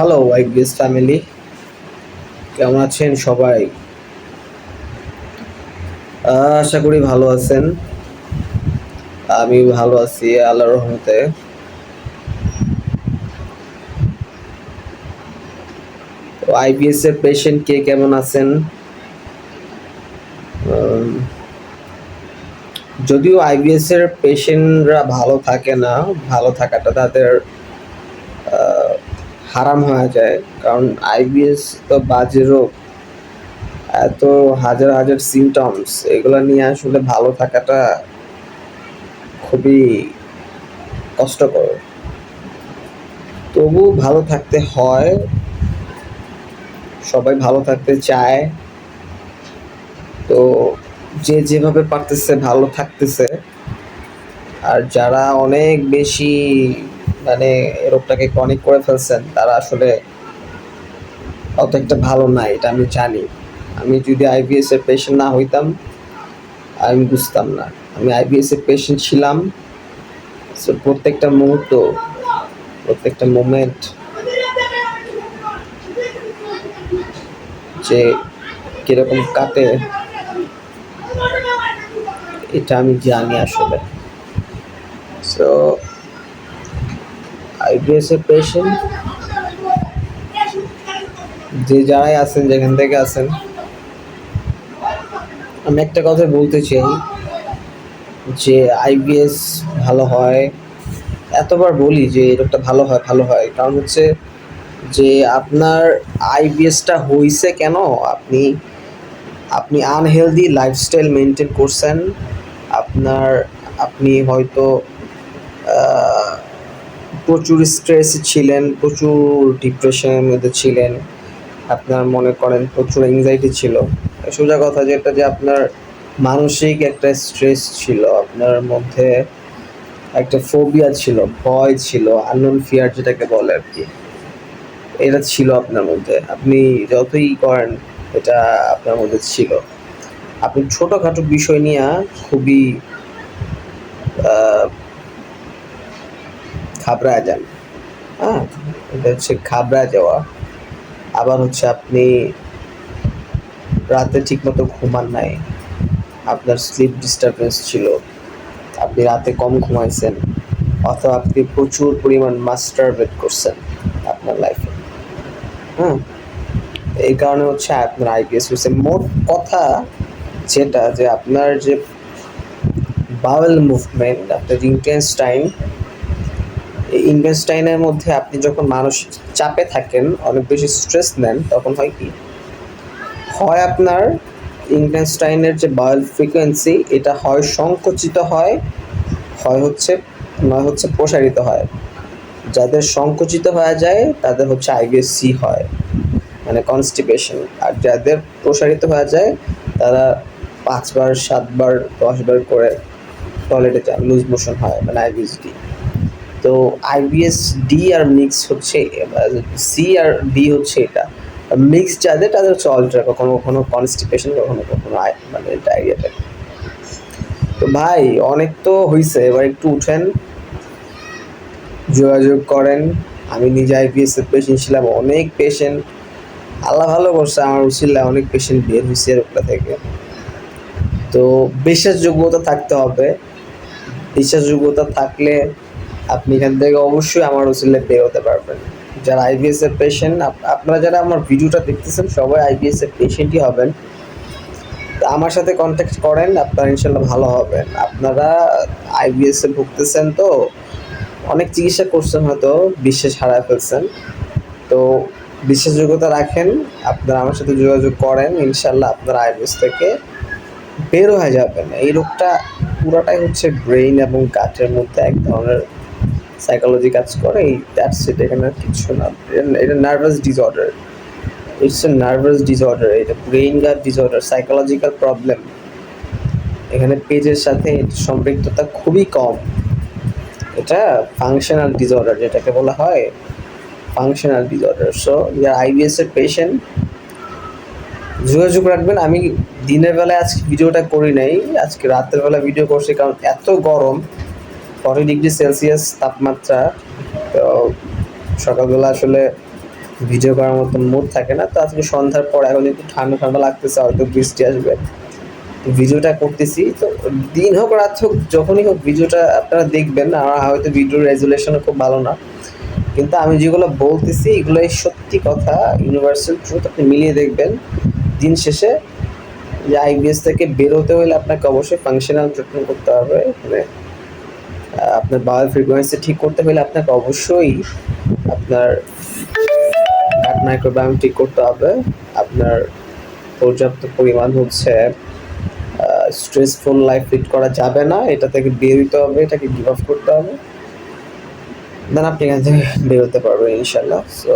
Hello IBS family, কেমন আছেন সবাই? আশা করি ভালো আছেন। আমি ভালো আছি আল্লাহর রহমতে। তো আইবিএস এর পেশেন্ট কে কেমন আছেন? উম, যদিও আইবিএস এর পেশেন্টরা ভালো থাকে না, ভালো থাকাটা তাদের আহ, হারাম হয়ে যায়, কারণ আইবিএস তো বাজে রোগ। এত হাজার হাজার সিমটমস, এগুলো নিয়ে আসলে ভালো থাকাটা খুবই কষ্টকর। তবু ভালো থাকতে হয়, সবাই ভালো থাকতে চায়। তো যে যেভাবে পারতেছে ভালো থাকতেছে। আর যারা অনেক বেশি মানে এই রোগটাকে ক্রনিক করে ফেলছেন, তারা আসলে অত একটা ভালো না, এটা আমি জানি। আমি যদি আইবিএস এর পেশেন্ট না হইতাম, আমি বুঝতাম না। আমি আইবিএস এর পেশেন্ট ছিলাম। সো প্রত্যেকটা মুহূর্ত, প্রত্যেকটা মোমেন্ট যে কিরকম কাটে, এটা আমি জানি আসলে। সো আইবিএস এর পেশেন্ট যে যারাই আছেন, যেখান থেকে আছেন, আমি একটা কথা বলতে চাই যে আইবিএস ভালো হয়। এতবার বলি যে এই রোগটা ভালো হয়, ভালো হয়, কারণ হচ্ছে যে আপনার আইবিএসটা হইছে কেন? আপনি আপনি আনহেলদি লাইফস্টাইল মেনটেন করছেন। আপনার আপনি হয়তো আহ, প্রচুর স্ট্রেসে ছিলেন, প্রচুর ডিপ্রেশনের মধ্যে ছিলেন। আপনার মনে করেন প্রচুর অ্যাংজাইটি ছিল। সোজা কথা যেটা, যে আপনার মানসিক একটা স্ট্রেস ছিল, আপনার মধ্যে একটা ফোবিয়া ছিল, ভয় ছিল, আননোন ফিয়ার যেটাকে বলে আর কি। এটা ছিল আপনার মধ্যে, আপনি যতই করেন এটা আপনার মধ্যে ছিল। আপনি ছোটোখাটো বিষয় নিয়ে খুবই আহ, ঘাবড়ায় যান। হ্যাঁ, এটা হচ্ছে ঘাবড়ায় যাওয়া। আবার হচ্ছে আপনি রাতে ঠিকমতো ঘুমান নাই, আপনার স্লিপ ডিস্টারবেন্স ছিল, আপনি রাতে কম ঘুমাইছেন, অথবা আপনি প্রচুর পরিমাণ মাস্টারবেট করছেন আপনার লাইফে। হ্যাঁ, এই কারণে হচ্ছে আপনার আইবিএস হয়েছে। মোট কথা যেটা, যে আপনার যে বাওয়েল মুভমেন্ট, আপনার ইন্টেস্টাইন, এই ইন্টেস্টাইনের মধ্যে আপনি যখন মানসিক চাপে থাকেন, অনেক বেশি স্ট্রেস নেন, তখন হয় কি, হয় আপনার ইন্টেস্টাইনের যে বাওয়েল ফ্রিকোয়েন্সি, এটা হয় সংকুচিত হয়, হয় হচ্ছে নয় হচ্ছে প্রসারিত হয়। যাদের সংকুচিত হয়ে যায় তাদের হচ্ছে আইবিএসসি হয়, মানে কনস্টিপেশন। আর যাদের প্রসারিত হয়ে যায় তারা 5 বার 7 বার 10 বার করে টয়লেটে যান, লুজ মোশন হয়, মানে আইবিএসডি। তো আইবিএস ডি আর মিক্স হচ্ছে, সি আর ডি হচ্ছে এটা। মিক্স যাদের, তাদের হচ্ছে অল্টার, কখনো কখনো কনস্টিপেশন, কখনো কখনো মানে ডায়রিয়া টাইপ। তো ভাই, অনেক তো হইছে, এবার একটু উঠেন, যোগাযোগ করেন। আমি নিজে আইবিএস এর পেশেন্ট ছিলাম, অনেক পেশেন্ট আল্লাহ ভালো করছে, আমার উচিল্লায় অনেক পেশেন্ট বের হয়েছে এরকম থেকে। তো বিশ্বাসযোগ্যতা থাকতে হবে। বিশ্বাসযোগ্যতা থাকলে আপনি এখান থেকে অবশ্যই আমার উচিল্লায় বের হতে পারবেন। যারা আইবিএস এর পেশেন্ট, আপনারা যারা আমার ভিডিওটা দেখতেছেন, সবাই আইবিএস এর পেশেন্টই হবেন। তো আমার সাথে কন্ট্যাক্ট করেন, আপনারা ইনশাল্লাহ ভালো হবেন। আপনারা আইবিএস এ ভুগতেছেন, তো অনেক চিকিৎসা করছেন, হয়তো বিশ্বাস হারায় ফেলছেন। তো বিশ্বাসযোগ্যতা রাখেন, আপনারা আমার সাথে যোগাযোগ করেন, ইনশাল্লাহ আপনারা আইবিএস থেকে বের হয়ে যাবেন। এই রোগটা পুরাটাই হচ্ছে ব্রেইন এবং গাটের মধ্যে এক ধরনের সাইকোলজি কাজ করে, এই দ্যাটস ইট, এখানে আর কিছু না। এটা nervous disorder, it's a nervous disorder, এটা ব্রেইন গাট ডিসঅর্ডার, সাইকোলজিক্যাল প্রবলেম। এখানে পেজের সাথে সম্পৃক্ততা খুবই কম। এটা ফাংশনাল ডিসঅর্ডার যেটাকে বলা হয়, ফাংশনাল ডিসঅর্ডার। সো যারা আইবিএস এর পেশেন্ট, যোগাযোগ রাখবেন। আমি দিনের বেলায় আজকে ভিডিওটা করি নাই, আজকে রাতের বেলা ভিডিও করছি, কারণ এত গরম, 40 ডিগ্রি সেলসিয়াস তাপমাত্রা। তো সকালবেলা আসলে ভিডিও করার মতন মুড থাকে না। তো আজকে সন্ধ্যার পর এখন একটু ঠান্ডা ঠান্ডা লাগতেছে, হয়তো বৃষ্টি আসবে, তো ভিডিওটা করতেছি। তো দিন হোক রাত হোক যখনই হোক ভিডিওটা আপনারা দেখবেন। আর হয়তো ভিডিওর রেজুলেশনও খুব ভালো না, কিন্তু আমি যেগুলো বলতেছি এগুলোই সত্যি কথা, ইউনিভার্সাল ট্রুথ। আপনি মিলিয়ে দেখবেন। দিন শেষে যে আইবিএস থেকে বেরোতে হলে আপনাকে অবশ্যই ফাংশনাল ট্রিটমেন্ট করতে হবে। মানে আপনার বায়োল ফ্রিকোয়েন্সি ঠিক করতে হলে আপনাকে অবশ্যই আপনার গাট মাইক্রোবায়োম ঠিক করতে হবে। আপনার পর্যাপ্ত পরিমাণ হচ্ছে স্ট্রেসফুল লাইফ লিড করা যাবে না, এটা থেকে বের হতে হবে, এটাকে গিভ আপ করতে হবে। দেন আপনি এখান থেকে বেরোতে পারবেন ইনশাল্লাহ। সো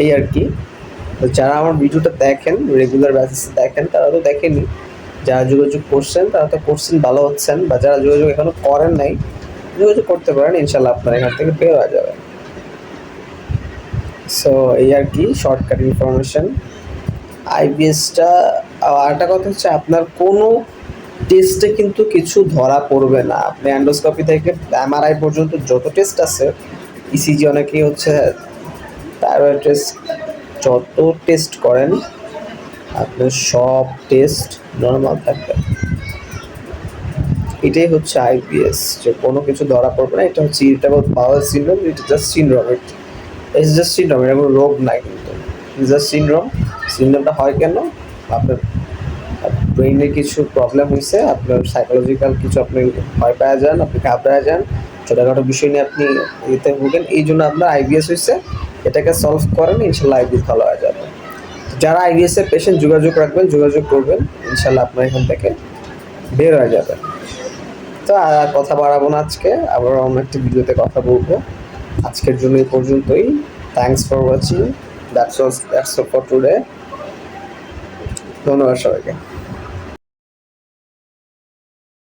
এই আর কি। তো যারা আমার ভিডিওটা দেখেন, রেগুলার বেসিসে দেখেন, তারা তো দেখেনি। যারা যোগাযোগ করছেন তারা তো করছেন, ভালো হচ্ছেন। বা যারা যোগাযোগ এখনো করেন নাই, যোগাযোগ করতে পারেন, ইনশাল্লাহ আপনার এখান থেকে বের হয়ে যাবে। সো এই আর কি শর্টকাট ইনফরমেশন। আইবিএসটা আরেকটা কথা হচ্ছে, আপনার কোনো টেস্টে কিন্তু কিছু ধরা পড়বে না। আপনি অ্যান্ডোস্কোপি থেকে এমআরআই পর্যন্ত যত টেস্ট আছে, ইসিজি অনেকেই হচ্ছে থাইরয়েড টেস্ট, যত টেস্ট করেন আপনার সব টেস্ট নর্মাল থাকবে। এটাই হচ্ছে আইবিএস, যে কোনো কিছু ধরা পড়বে না। এটা হচ্ছে ইরিটেবল বাউল সিনড্রোম, এটা just syndrome. It's just syndrome, এটা কোনো রোগ নাই কিন্তু, জাস্ট সিনড্রোম। সিনড্রোমটা হয় কেন? আপনার ব্রেইনে কিছু প্রবলেম হয়েছে, আপনার সাইকোলজিক্যাল কিছু, আপনি ভয় পাওয়া যান, আপনি ঘাবড়ায় যান, ছোটোখাটো বিষয় নিয়ে আপনি ইয়েতে ভুগেন, এই জন্য আপনার আইবিএস হয়েছে। এটাকে সলভ করেন, ইনশাল্লাহ আইবিএস ভালো হয়ে যাবে। যারা আইবিএস এর পেশেন্ট যোগাযোগ রাখবেন, যোগাযোগ করবেন, ইনশাল্লাহ আপনার এখান থেকে বের হয়ে যাবে। তো আর কথা বাড়াবো না, আজকে আবার অন্য একটা ভিডিওতে কথা বলবো। আজকের জন্য এই পর্যন্তই। Thanks for watching. That's all for today. ধন্যবাদ সবাইকে।